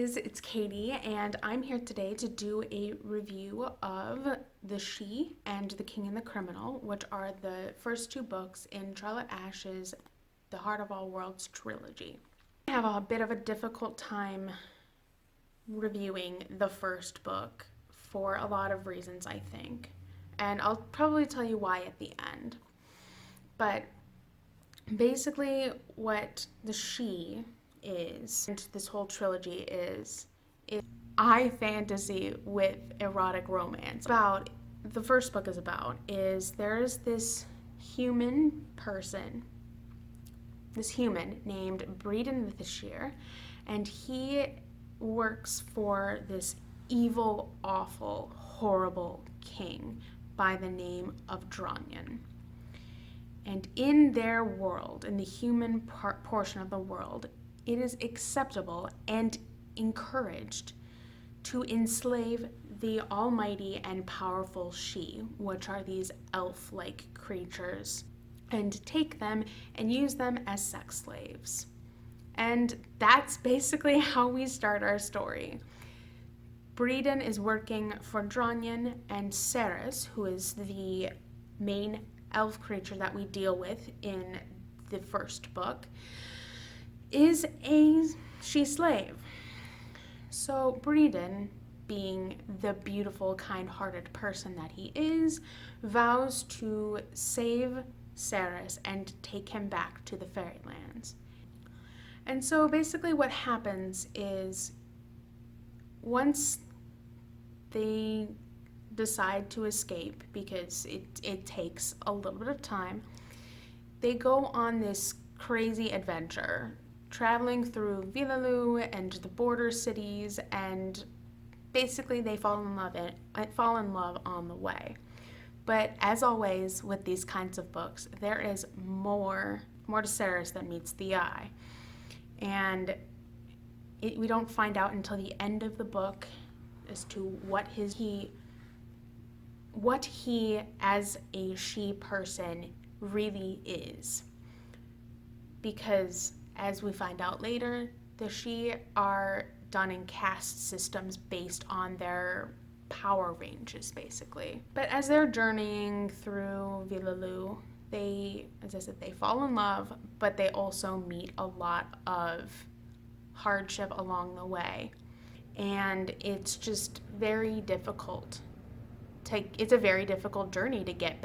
ladies, it's Katie, and I'm here today to do a review of The She and The King and the Criminal, which are the first two books in Charlotte Ashe's The Heart of All Worlds trilogy. I have a bit of a difficult time reviewing the first book for a lot of reasons, I think, and I'll probably tell you why at the end. But basically, what The She is, and this whole trilogy is high fantasy with erotic romance. About the first book is about is there's this human person, this human named Breeden Thishir, and he works for this evil, awful, horrible king by the name of Dranyan. And in their world, in the human portion of the world, it is acceptable and encouraged to enslave the almighty and powerful She, which are these elf-like creatures, and take them and use them as sex slaves. And that's basically how we start our story. Breeden is working for Dranyan, and Ceres, who is the main elf creature that we deal with in the first book, is a she-slave. So Breeden, being the beautiful, kind-hearted person that he is, vows to save Ceres and take him back to the fairylands. And so basically what happens is once they decide to escape, because it takes a little bit of time, they go on this crazy adventure, traveling through Vilalu and the border cities, and basically they fall in love on the way. But as always with these kinds of books, there is more to Ceres than meets the eye. And we don't find out until the end of the book as to what he as a she person really is. Because as we find out later, the She are done in caste systems based on their power ranges, basically. But as they're journeying through Vilalu, they, as I said, they fall in love, but they also meet a lot of hardship along the way. And it's just very difficult. It's a very difficult journey to get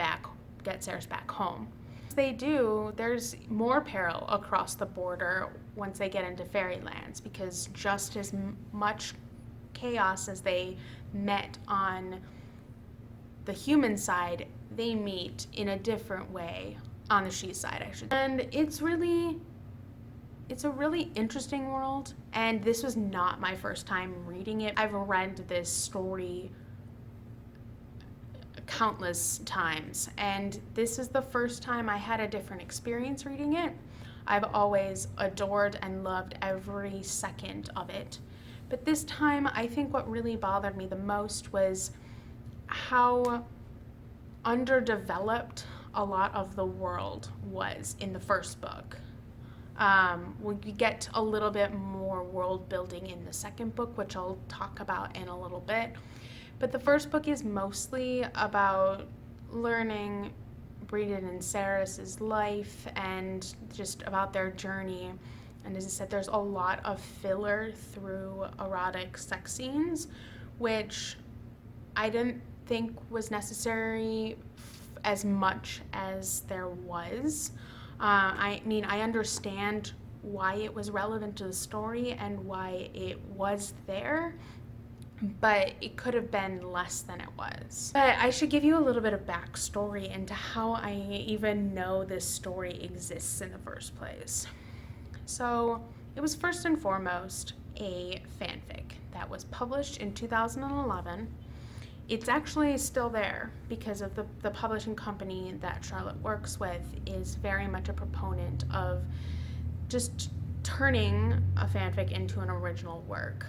Ceres back home. They do, there's more peril across the border once they get into fairylands, because just as much chaos as they met on the human side, they meet in a different way on the she side, I should say. And it's a really interesting world, and this was not my first time reading it. I've read this story countless times, and this is the first time I had a different experience reading it. I've always adored and loved every second of it, but this time I think what really bothered me the most was how underdeveloped a lot of the world was in the first book. We get a little bit more world building in the second book, which I'll talk about in a little bit. But the first book is mostly about learning Breeden and Ceres' life and just about their journey. And as I said, there's a lot of filler through erotic sex scenes, which I didn't think was necessary as much as there was. I mean, I understand why it was relevant to the story and why it was there, but it could have been less than it was. But I should give you a little bit of backstory into how I even know this story exists in the first place. So it was first and foremost a fanfic that was published in 2011. It's actually still there because of the publishing company that Charlotte works with is very much a proponent of just turning a fanfic into an original work.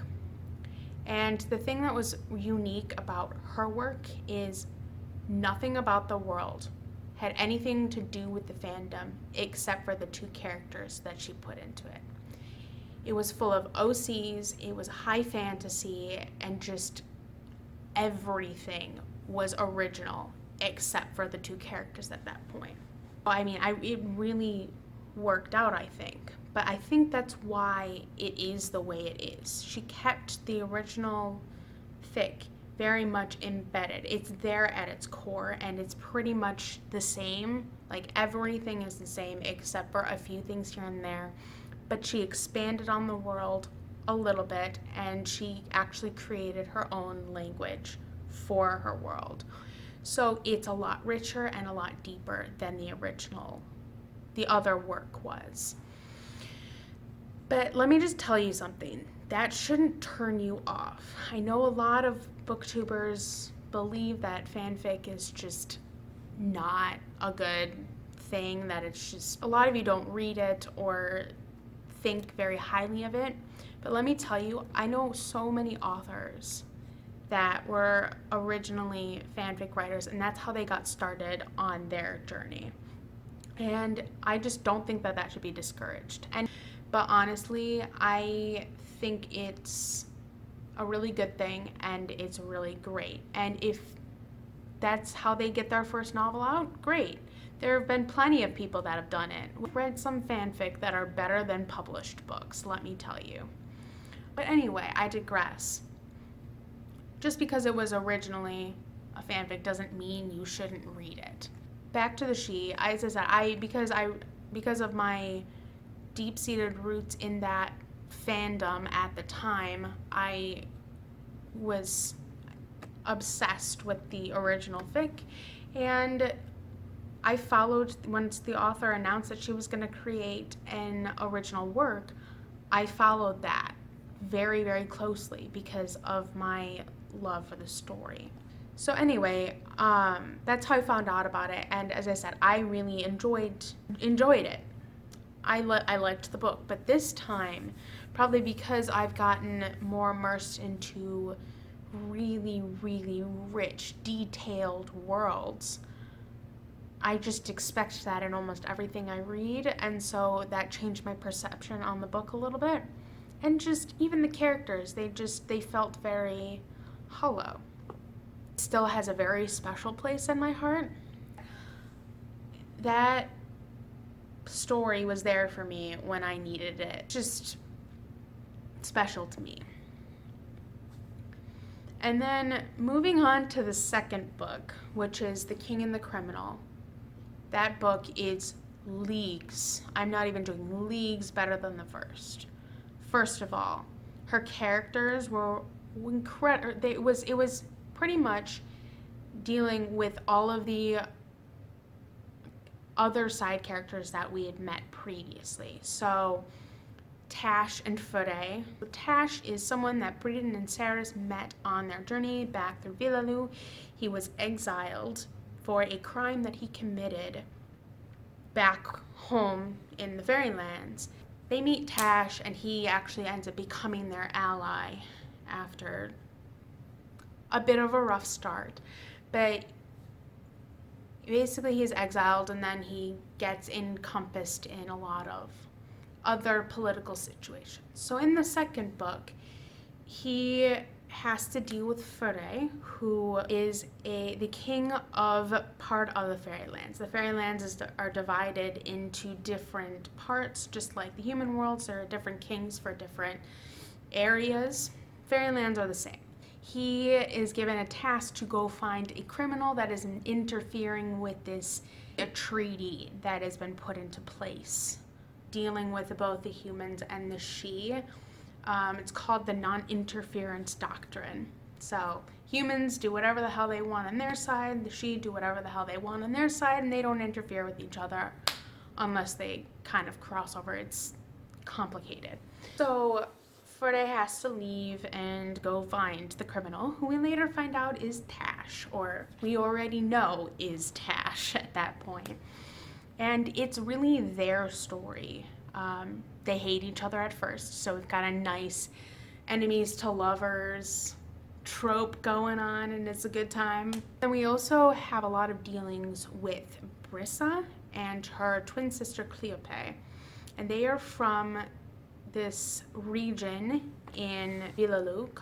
And the thing that was unique about her work is nothing about the world had anything to do with the fandom except for the two characters that she put into it. It was full of OCs, it was high fantasy, and just everything was original except for the two characters at that point. I mean, it really worked out, I think. But I think that's why it is the way it is. She kept the original fic very much embedded. It's there at its core, and it's pretty much the same. Like, everything is the same except for a few things here and there. But she expanded on the world a little bit, and she actually created her own language for her world. So it's a lot richer and a lot deeper than the other work was. But let me just tell you something. That shouldn't turn you off. I know a lot of booktubers believe that fanfic is just not a good thing, that it's just, a lot of you don't read it or think very highly of it. But let me tell you, I know so many authors that were originally fanfic writers, and that's how they got started on their journey. And I just don't think that that should be discouraged. But honestly, I think it's a really good thing, and it's really great. And if that's how they get their first novel out, great. There have been plenty of people that have done it. We've read some fanfic that are better than published books, let me tell you. But anyway, I digress. Just because it was originally a fanfic doesn't mean you shouldn't read it. Back to the She. As I said, because of my deep-seated roots in that fandom at the time, I was obsessed with the original fic, and I followed, once the author announced that she was going to create an original work, I followed that very, very closely because of my love for the story. So anyway, that's how I found out about it, and as I said, I really enjoyed it. I liked the book, but this time, probably because I've gotten more immersed into really, really rich, detailed worlds, I just expect that in almost everything I read, and so that changed my perception on the book a little bit. And just even the characters, they felt very hollow. It still has a very special place in my heart. That story was there for me when I needed it. Just special to me. And then moving on to the second book, which is The King and the Criminal. That book is leagues, I'm not even joking, leagues better than the first. First of all, her characters were incredible. It was pretty much dealing with all of the other side characters that we had met previously. So Tash and Sidhe. Tash is someone that Briden and Saris met on their journey back through Villaloo. He was exiled for a crime that he committed back home in the Fairylands. They meet Tash, and he actually ends up becoming their ally after a bit of a rough start. But basically he's exiled, and then he gets encompassed in a lot of other political situations. So in the second book, he has to deal with Sidhe, who is the king of part of the Fairylands. The Fairylands are divided into different parts, just like the human worlds. There are different kings for different areas. Fairylands are the same. He is given a task to go find a criminal that is interfering with a treaty that has been put into place, dealing with both the humans and the She. It's called the non-interference doctrine. So humans do whatever the hell they want on their side, the She do whatever the hell they want on their side, and they don't interfere with each other unless they kind of cross over. It's complicated. So Sidhe has to leave and go find the criminal, who we later find out is Tash, or we already know is Tash at that point. And it's really their story. They hate each other at first, so we've got a nice enemies to lovers trope going on, and it's a good time. Then we also have a lot of dealings with Brissa and her twin sister Cleope, and they are from this region in Vilaluk.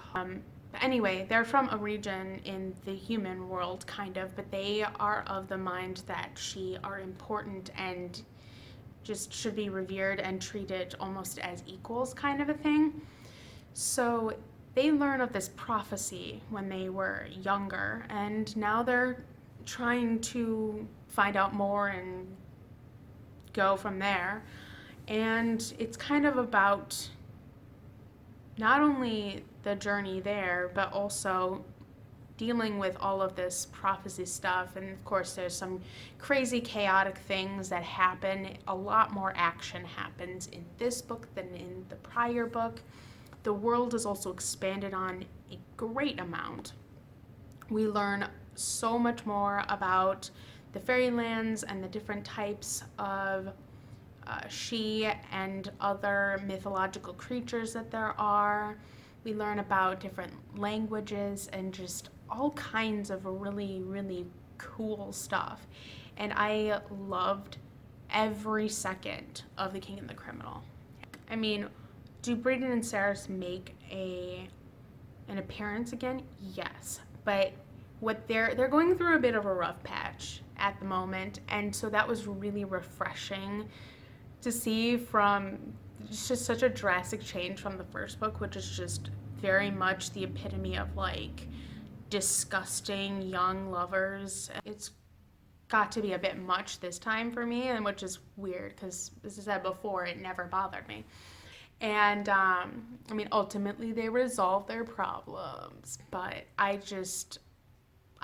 Anyway, they're from a region in the human world, kind of, but they are of the mind that she are important and just should be revered and treated almost as equals, kind of a thing. So they learn of this prophecy when they were younger, and now they're trying to find out more and go from there. And it's kind of about not only the journey there, but also dealing with all of this prophecy stuff. And of course, there's some crazy, chaotic things that happen. A lot more action happens in this book than in the prior book. The world is also expanded on a great amount. We learn so much more about the fairylands and the different types of she and other mythological creatures that there are. We learn about different languages and just all kinds of really, really cool stuff. And I loved every second of The King and the Criminal. I mean, do Brayden and Saris make an appearance again? Yes. But what they're going through a bit of a rough patch at the moment, and so that was really refreshing to see. From it's just such a drastic change from the first book, which is just very much the epitome of like disgusting young lovers. It's got to be a bit much this time for me, and which is weird because, as I said before, it never bothered me. And I mean, ultimately they resolve their problems, but I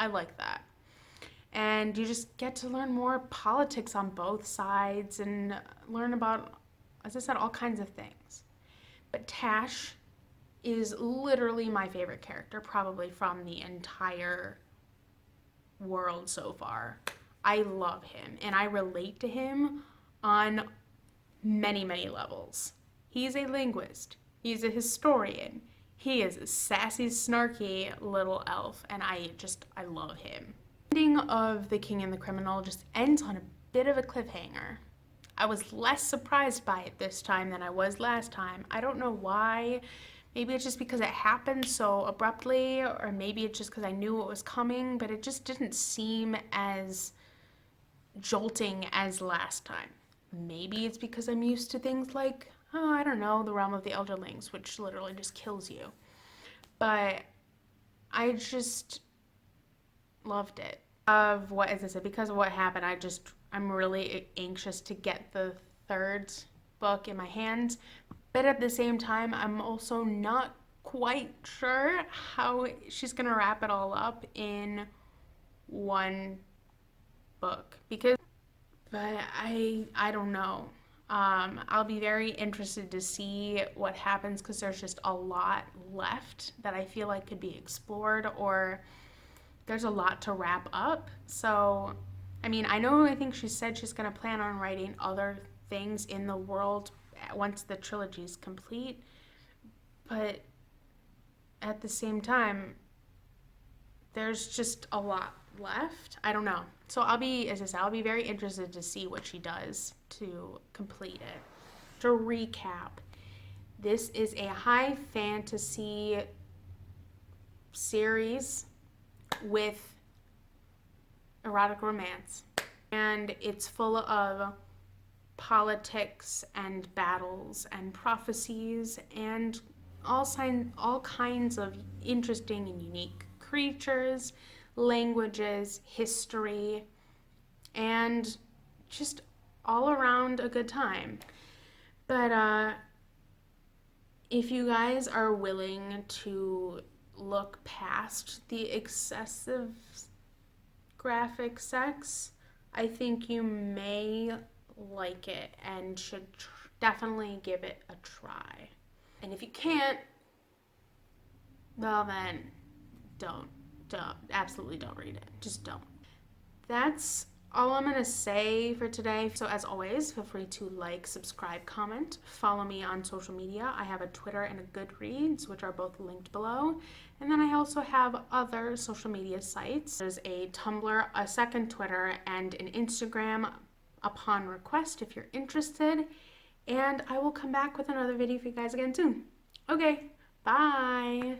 like that. And you just get to learn more politics on both sides and learn about, as I said, all kinds of things. But Tash is literally my favorite character, probably from the entire world so far. I love him, and I relate to him on many, many levels. He's a linguist. He's a historian. He is a sassy, snarky little elf, and I love him. The ending of The King and the Criminal just ends on a bit of a cliffhanger. I was less surprised by it this time than I was last time. I don't know why. Maybe it's just because it happened so abruptly, or maybe it's just because I knew it was coming, but it just didn't seem as jolting as last time. Maybe it's because I'm used to things like, oh, I don't know, The Realm of the Elderlings, which literally just kills you. But I just loved it. As I said, because of what happened, I'm really anxious to get the third book in my hands. But at the same time, I'm also not quite sure how she's gonna wrap it all up in one book. But I don't know. I'll be very interested to see what happens, because there's just a lot left that I feel like could be explored, or there's a lot to wrap up. So, I mean, I think she said she's going to plan on writing other things in the world once the trilogy's complete, but at the same time, there's just a lot left. I don't know. So as I said, I'll be very interested to see what she does to complete it. To recap, this is a high fantasy series with erotic romance, and it's full of politics and battles and prophecies and all kinds of interesting and unique creatures, languages, history, and just all around a good time. But if you guys are willing to look past the excessive graphic sex, I think you may like it and should definitely give it a try. And if you can't, well then, absolutely don't read it. Just don't. That's all I'm gonna say for today. So as always, feel free to like, subscribe, comment, follow me on social media. I have a Twitter and a Goodreads, which are both linked below. And then I also have other social media sites. There's a Tumblr, a second Twitter, and an Instagram upon request if you're interested. And I will come back with another video for you guys again soon. Okay, bye.